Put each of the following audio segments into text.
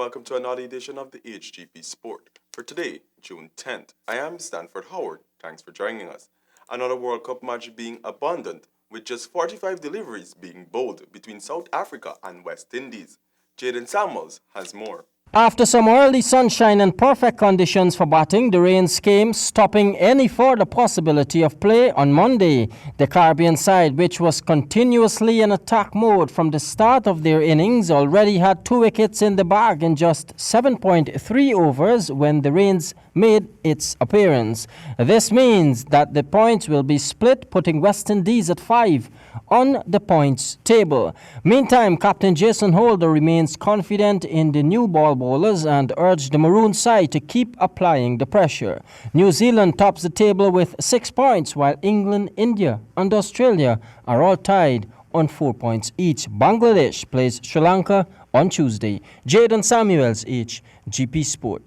welcome to another edition of the HGP Sport. For today, June 10th, I am Stanford Howard. Thanks for joining us. Another World Cup match being abundant, with just 45 deliveries being bowled between South Africa and West Indies. Jaden Samuels has more. After some early sunshine and perfect conditions for batting, the rains came, stopping any further possibility of play on Monday. The Caribbean side, which was continuously in attack mode from the start of their innings, already had 2 wickets in the bag in just 7.3 overs when the rains made its appearance. This means that the points will be split, putting West Indies at 5 on the points table. Meantime, Captain Jason Holder remains confident in the new ball bowlers and urged the Maroon side to keep applying the pressure. New Zealand tops the table with 6 points, while England, India and Australia are all tied on 4 points each. Bangladesh plays Sri Lanka on Tuesday. Jaden Samuels, HGP Sport.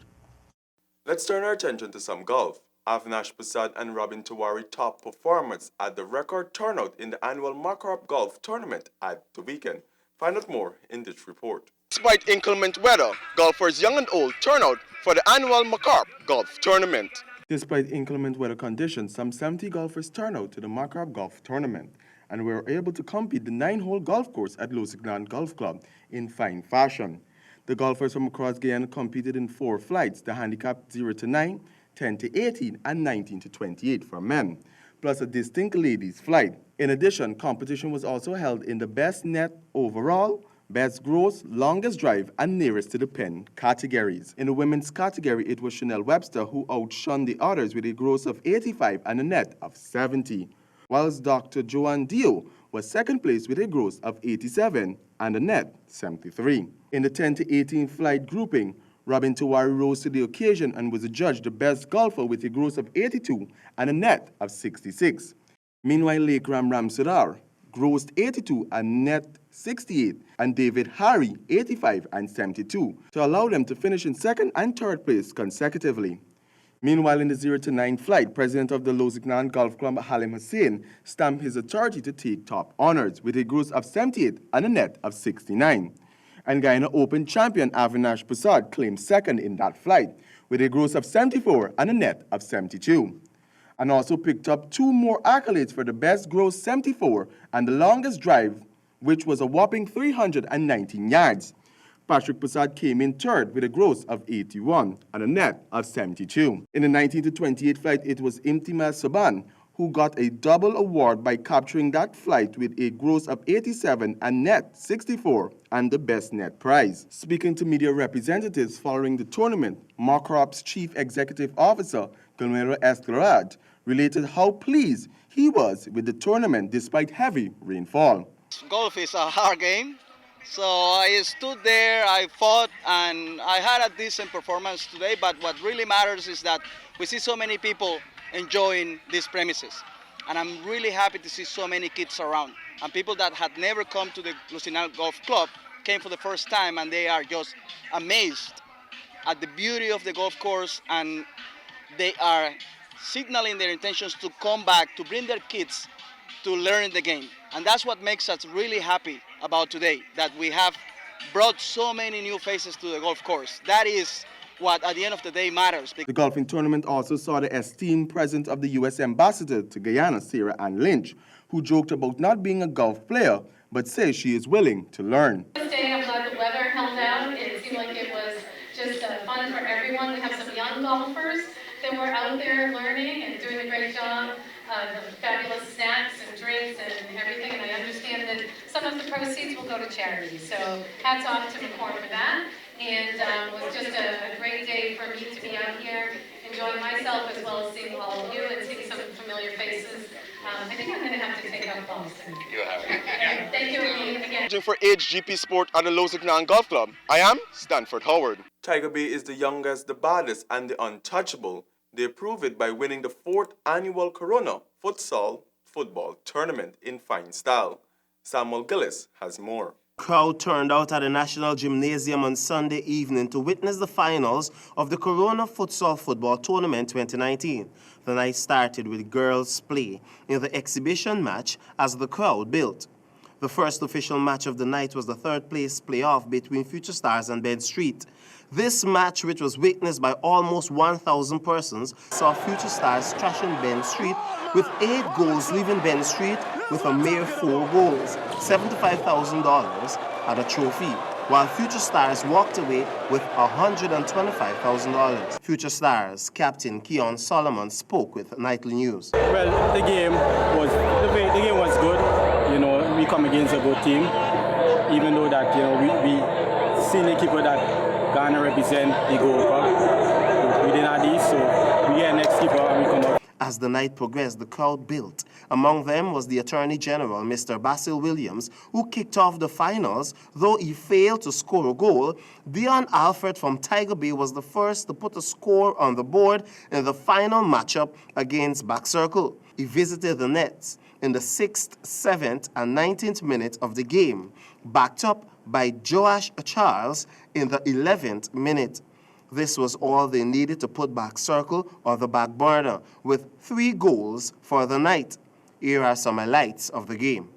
Let's turn our attention to some golf. Avinash Prasad and Robin Tiwari top performers at the record turnout in the annual Makarop Golf Tournament at the weekend. Find out more in this report. Despite inclement weather, golfers young and old turn out for the annual Makarop Golf Tournament. Despite inclement weather conditions, some 70 golfers turn out to the Makarop Golf Tournament and were able to complete the 9-hole golf course at Lusignan Golf Club in fine fashion. The golfers from across Guyana competed in 4 flights, the handicap 0 to 9, 10 to 18, and 19 to 28 for men, plus a distinct ladies' flight. In addition, competition was also held in the best net overall, best gross, longest drive, and nearest to the pin categories. In the women's category, it was Chanel Webster who outshone the others with a gross of 85 and a net of 70, whilst Dr. Joanne Dio was second place with a gross of 87 and a net 73. In the 10 to 18 flight grouping, Robin Tiwari rose to the occasion and was adjudged the best golfer with a gross of 82 and a net of 66. Meanwhile, Lekram Ramsudar grossed 82 and net 68, and David Harry 85 and 72 to allow them to finish in second and third place consecutively. Meanwhile, in the 0 to 9 flight, president of the Lusignan Golf Club, Halim Hussain, stamped his authority to take top honors with a gross of 78 and a net of 69. And Guyana Open champion Avinash Prasad claimed second in that flight with a gross of 74 and a net of 72. And also picked up 2 more accolades for the best gross 74 and the longest drive, which was a whopping 319 yards. Patrick Prasad came in third with a gross of 81 and a net of 72. In the 19 to 28 flight, it was Imtiaz Saban who got a double award by capturing that flight with a gross of 87 and net 64 and the best net prize. Speaking to media representatives following the tournament, Makarop's Chief Executive Officer, Gilmero Esclarad, related how pleased he was with the tournament despite heavy rainfall. Golf is a hard game, so I stood there, I fought, and I had a decent performance today, but what really matters is that we see so many people enjoying these premises. And I'm really happy to see so many kids around. And people that had never come to the Lusignan Golf Club came for the first time, and they are just amazed at the beauty of the golf course, and they are signaling their intentions to come back, to bring their kids to learn the game. And that's what makes us really happy about today, that we have brought so many new faces to the golf course. That is what at the end of the day matters. The golfing tournament also saw the esteemed presence of the U.S. ambassador to Guyana, Sarah Ann Lynch, who joked about not being a golf player, but says she is willing to learn. This day, I'm glad the weather held out. It seemed like it was just fun for everyone. We have some young golfers that were out there learning and doing a great job. The fabulous snacks and drinks and everything, and I understand that some of the proceeds will go to charity. So hats off to McCorn for that. And it was just a great day for me to be out here enjoying myself as well as seeing all of you and seeing some familiar faces. I think I'm going to have to take up Boston. You have it. Thank you again. For HGP Sport at the Lusignan Golf Club, I am Stanford Howard. Tiger Bay is the youngest, the baddest, and the untouchable. They prove it by winning the 4th annual Corona FUTSAL football tournament in fine style. Samuel Gillis has more. Crowd turned out at the National Gymnasium on Sunday evening to witness the finals of the Corona FUTSAL Football Tournament 2019. The night started with girls' play in the exhibition match as the crowd built. The The first official match of the night was the third-place playoff between Future Stars and Ben Street. This match, which was witnessed by almost 1,000 persons, saw Future Stars trashing Ben Street with 8 goals, leaving Ben Street with a mere 4 goals, $75,000 and a trophy, while Future Stars walked away with $125,000. Future Stars captain KEON Solomon spoke with Nightly News. Well, the game was good. You know, we come against a good team, even though that we senior keeper that Ghana represent the Gold Cup. We didn't have these, so we get next keeper and we come up. As the night progressed, the crowd built. Among them was the Attorney General, Mr. Basil Williams, who kicked off the finals. Though he failed to score a goal, Dion Alfred from Tiger Bay was the first to put a score on the board in the final matchup against Back Circle. He visited the nets in the 6th, 7th, and 19th minute of the game, backed up by Joash Charles in the 11th minute. This was all they needed to put Back Circle on the back burner, with 3 goals for the night. Here are some highlights of the game.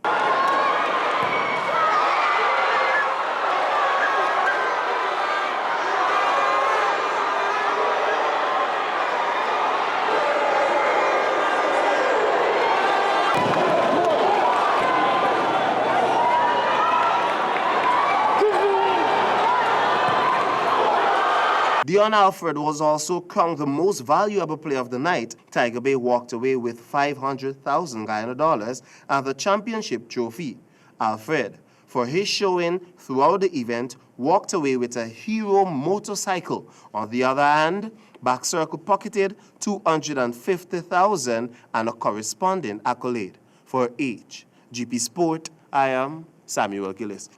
Dion Alfred was also crowned the most valuable player of the night. Tiger Bay walked away with $500,000 Guyana dollars and the championship trophy. Alfred, for his showing throughout the event, walked away with a Hero motorcycle. On the other hand, Back Circle pocketed $250,000 and a corresponding accolade. For HGP Sport, I am Samuel Gillis.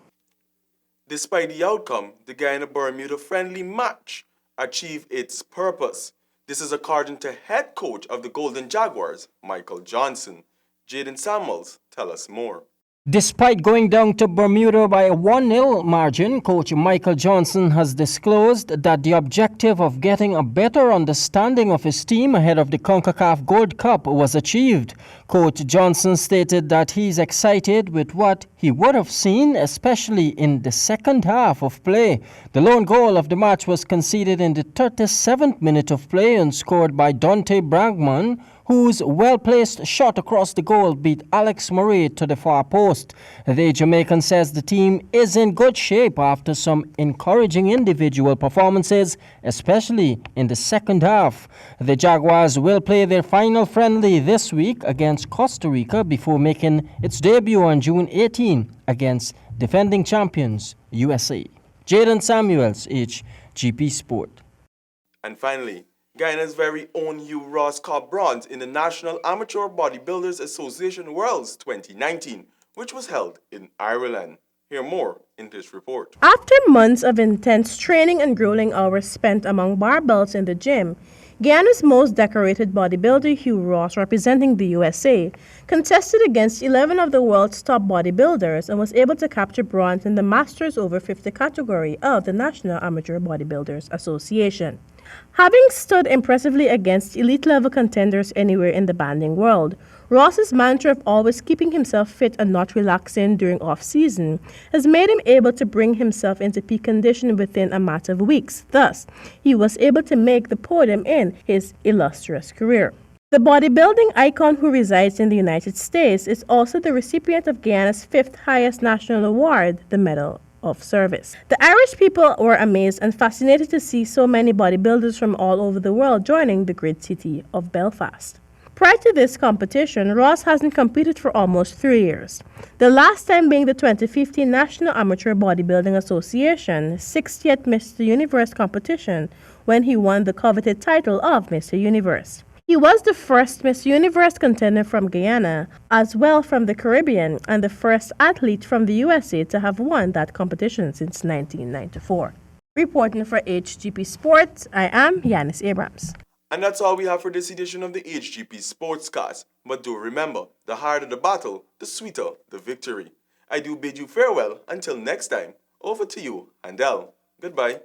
Despite the outcome, the Guyana-Bermuda friendly match achieved its purpose. This is according to head coach of the Golden Jaguars, Michael Johnson. Jaden Samuels tell us more. Despite going down to Bermuda by a 1-0 margin, Coach Michael Johnson has disclosed that the objective of getting a better understanding of his team ahead of the CONCACAF Gold Cup was achieved. Coach Johnson stated that he's excited with what he would have seen, especially in the second half of play. The lone goal of the match was conceded in the 37th minute of play and scored by Dante Bragman, whose well-placed shot across the goal beat Alex Murray to the far post. The Jamaican says the team is in good shape after some encouraging individual performances, especially in the second half. The Jaguars will play their final friendly this week against Costa Rica before making its debut on June 18 against defending champions USA. Jaden Samuels, HGP Sport. And finally, Guyana's very own Hugh Ross caught bronze in the National Amateur Bodybuilders Association Worlds 2019, which was held in Ireland. Hear more in this report. After months of intense training and grueling hours spent among barbells in the gym, Guyana's most decorated bodybuilder Hugh Ross, representing the USA, contested against 11 of the world's top bodybuilders and was able to capture bronze in the Masters over 50 category of the National Amateur Bodybuilders Association. Having stood impressively against elite-level contenders anywhere in the banding world, Ross's mantra of always keeping himself fit and not relaxing during off-season has made him able to bring himself into peak condition within a matter of weeks. Thus, he was able to make the podium in his illustrious career. The bodybuilding icon who resides in the United States is also the recipient of Guyana's 5th highest national award, the Medal of Service. The Irish people were amazed and fascinated to see so many bodybuilders from all over the world joining the great city of Belfast. Prior to this competition, Ross hasn't competed for almost 3 years, the last time being the 2015 National Amateur Bodybuilding Association 60th Mr. Universe competition when he won the coveted title of Mr. Universe. He was the first Miss Universe contender from Guyana, as well from the Caribbean, and the first athlete from the USA to have won that competition since 1994. Reporting for HGP Sports, I am Yanis Abrams. And that's all we have for this edition of the HGP Sportscast. But do remember, the harder the battle, the sweeter the victory. I do bid you farewell until next time. Over to you, Handel. Goodbye.